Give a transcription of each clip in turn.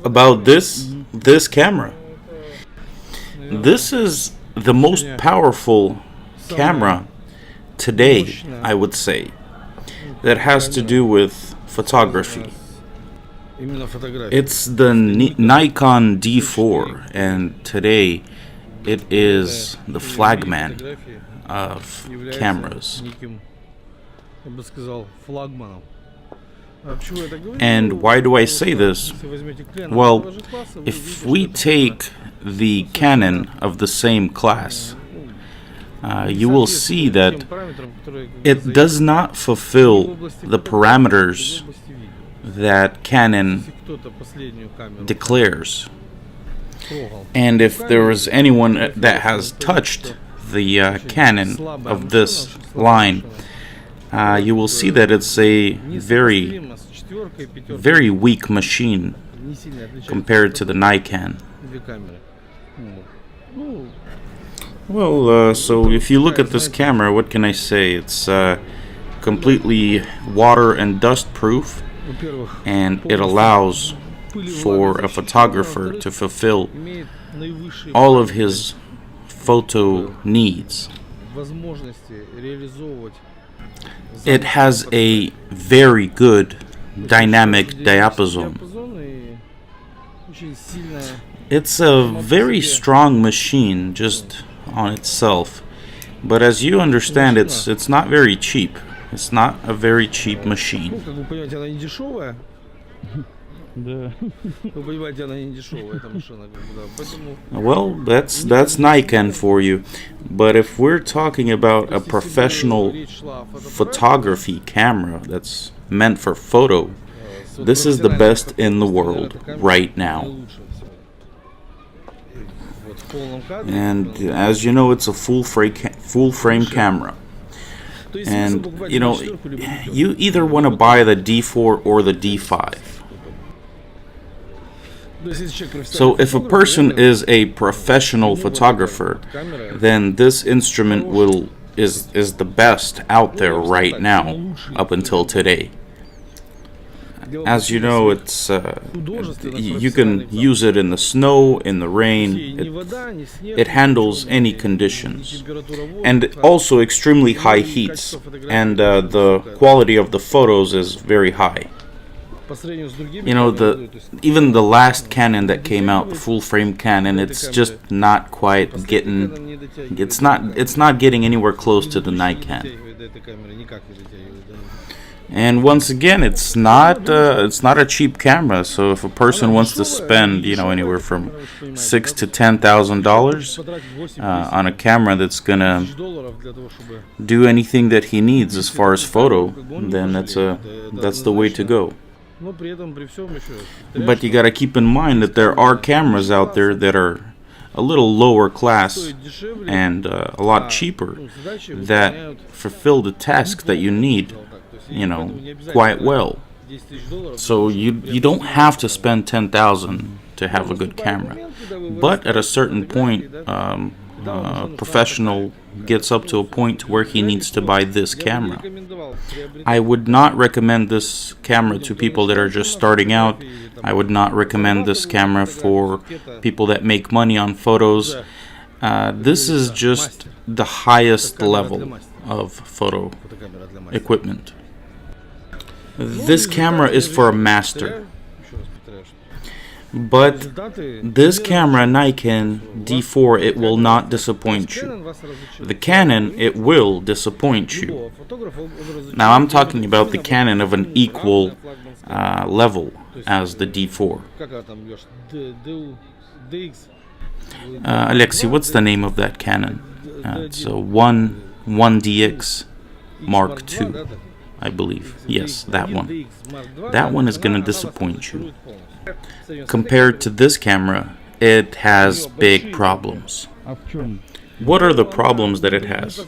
about this camera. This is the most powerful camera today, I would say, that has to do with photography. It's the Nikon D4, and today it is the flagman of cameras. And why do I say this? Well, if we take the Canon of the same class, you will see that it does not fulfill the parameters that Canon declares. And if there was anyone that has touched the Canon of this line, you will see that it's a very weak machine compared to the Nikon. Well, so if you look at this camera, what can I say? It's completely water and dust proof, and it allows for a photographer to fulfill all of his photo needs. It has a very good dynamic diapason. It's a very strong machine just on itself, but as you understand, it's not very cheap. It's not a very cheap machine. Well, that's Nikon for you. But if we're talking about a professional photography camera that's meant for photo, this is the best in the world right now. And as you know, it's a full frame camera. And you know, you either want to buy the D4 or the D5. So if a person is a professional photographer, then this instrument is the best out there right now, up until today. As you know, it's you can use it in the snow, in the rain. It handles any conditions, and also extremely high heats, and the quality of the photos is very high. You know, even the last Canon that came out, the full frame Canon, it's just not quite getting. It's not getting anywhere close to the Nikon. And once again, it's not a cheap camera. So if a person wants to spend, you know, anywhere from $6,000 to $10,000 on a camera that's gonna do anything that he needs as far as photo, then that's the way to go. But you gotta keep in mind that there are cameras out there that are a little lower class and a lot cheaper that fulfill the task that you need, you know, quite well. So you don't have to spend $10,000 to have a good camera. But at a certain point, professional gets up to a point where he needs to buy this camera. I would not recommend this camera to people that are just starting out. I would not recommend this camera for people that make money on photos. This is just the highest level of photo equipment. This camera is for a master. But this camera, Nikon D4, it will not disappoint you. The Canon, it will disappoint you. Now I'm talking about the Canon of an equal level as the D4. Alexei, what's the name of that Canon? It's a 1DX Mark II, I believe. Yes, that one. That one is going to disappoint you. Compared to this camera, it has big problems. What are the problems that it has?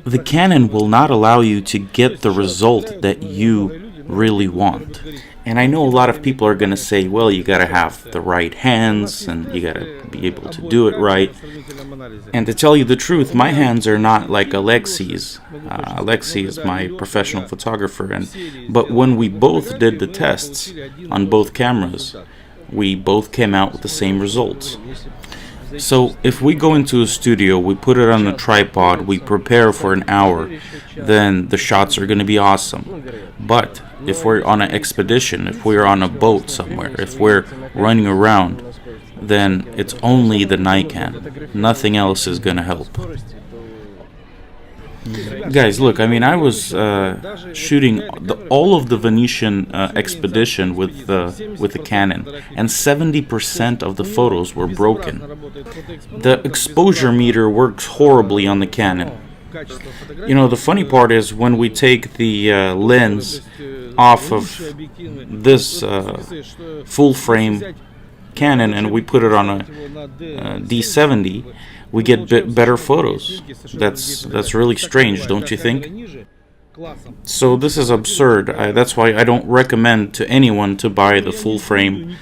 The Canon will not allow you to get the result that you really want. And I know a lot of people are going to say, well, you got to have the right hands and you got to be able to do it right. And to tell you the truth, my hands are not like Alexei's. Alexei is my professional photographer, but when we both did the tests on both cameras, we both came out with the same results. So if we go into a studio, we put it on a tripod, we prepare for an hour, then the shots are going to be awesome. But if we're on an expedition, if we're on a boat somewhere, if we're running around, then it's only the Nikon. Nothing else is going to help. Guys, look, I mean, I was shooting all of the Venetian expedition with the Canon, and 70% of the photos were broken. The exposure meter works horribly on the Canon. You know, the funny part is when we take the lens off of this full-frame Canon and we put it on a D70, we get better photos. That's really strange, don't you think? So this is absurd. That's why I don't recommend to anyone to buy the full-frame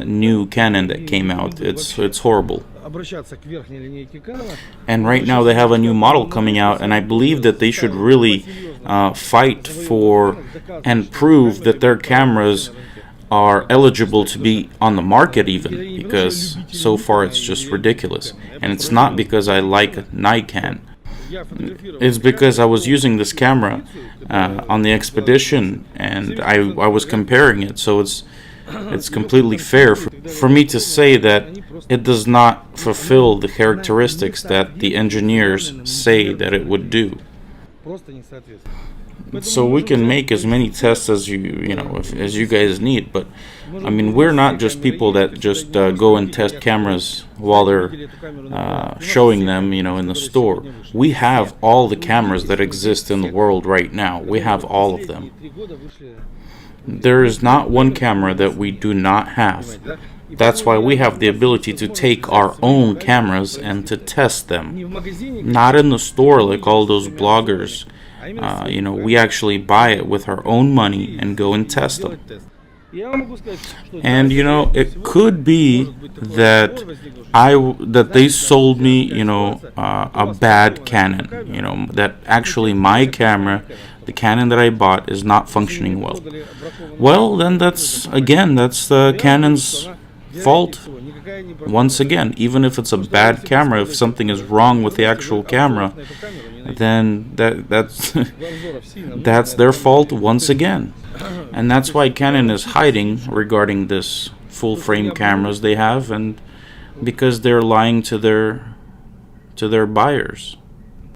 new Canon that came out. It's horrible. And right now they have a new model coming out, and I believe that they should really fight for and prove that their cameras are eligible to be on the market even, because so far it's just ridiculous. And it's not because I like Nikon. It's because I was using this camera on the expedition, and I was comparing it, so it's completely fair for me to say that it does not fulfill the characteristics that the engineers say that it would do. So we can make as many tests as as you guys need, but I mean, we're not just people that just go and test cameras while they're showing them, in the store. We have all the cameras that exist in the world right now. We have all of them. There is not one camera that we do not have. That's why we have the ability to take our own cameras and to test them. Not in the store like all those bloggers. We actually buy it with our own money and go and test them. And it could be that they sold me a bad Canon, that actually my camera, the Canon that I bought, is not functioning well. Well, then that's the Canon's fault. Once again, even if it's a bad camera, if something is wrong with the actual camera, then that's their fault once again. And that's why Canon is hiding regarding this full-frame cameras they have, and because they're lying to their buyers.